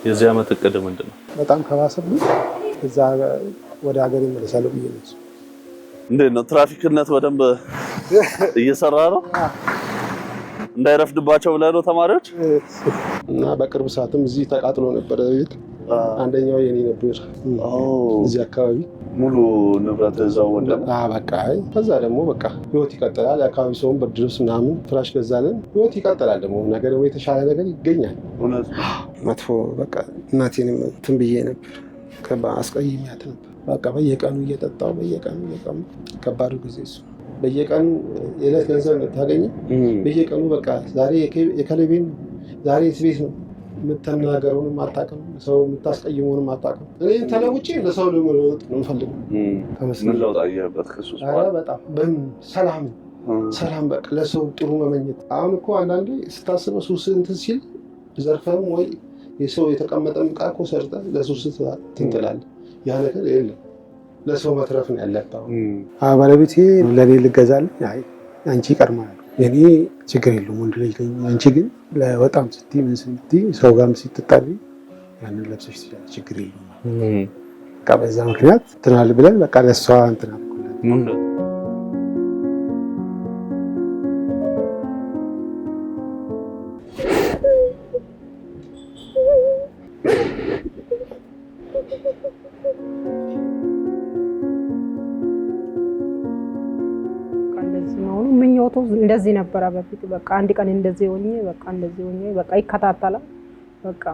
የዚህ ዓመት እቅድ ምንድነው? በጣም ከባሰብኝ እዛ ወደ ሀገር ይመለሳሉ ብዬ ነው። እንዴት ነው ትራፊክነት በደንብ እየሰራ ነው? እንዳይረፍድባቸው ብለህ ነው ተማሪዎች? እና በቅርብ ሰዓትም እዚህ ተቃጥሎ ነበር ቤት። አንደኛው የኔ ነበር። እዚህ አካባቢ ሙሉ ንብረት እዛው ወደመ። በቃ ከዛ ደግሞ በቃ ህይወት ይቀጥላል። የአካባቢ ሰውን ብርድ ልብስ ምናምን ፍራሽ ገዛልን። ህይወት ይቀጥላል። ደግሞ ነገር ደግሞ የተሻለ ነገር ይገኛል። እውነት መጥፎ በቃ እናቴንም እንትን ብዬ ነበር፣ አስቀይሜያት ነበር። በቃ በየቀኑ እየጠጣሁ በየቀኑ ከባዱ ጊዜ እሱ በየቀኑ የዕለት ገንዘብ ታገኘ በየቀኑ በቃ ዛሬ የከለቤን ዛሬ ቤት ነው የምትናገረውንም አታውቅም፣ ሰው የምታስቀይመውንም አታውቅም። እኔን ተለውጬ ለሰው ለመለወጥ ነው የምፈልገው። ምን ለውጥ አየህበት? ከሱስ በጣም ሰላም በቃ ለሰው ጥሩ መመኘት። አሁን እኮ አንዳንዴ ስታስበው ሱስ እንትን ሲል ዘርፈም ወይ የሰው የተቀመጠ ዕቃ እኮ ሰርተህ ለሱስ ትንጥላለህ። ያ ነገር የለም። ለሰው መትረፍ ነው ያለብህ። ባለቤቴ ለኔ ልገዛልኝ አንቺ ይቀርማል የኔ ችግር የለውም ወንድ ልጅ ነኝ፣ አንቺ ግን ለወጣም ስትይ ምን ስትይ ሰው ጋርም ስትጣሪ ያንን ለብሰሽ ትችላለሽ፣ ችግር የለውም። በቃ በዛ ምክንያት ትናል ብለን በቃ ለሷ እንትና ምኞቱ እንደዚህ ነበር በፊት። በቃ አንድ ቀን እንደዚህ ሆኜ በቃ ይከታተላል። በቃ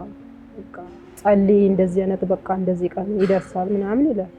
ጸልይ እንደዚህ አይነት በቃ እንደዚህ ቀን ይደርሳል ምናምን ይላል።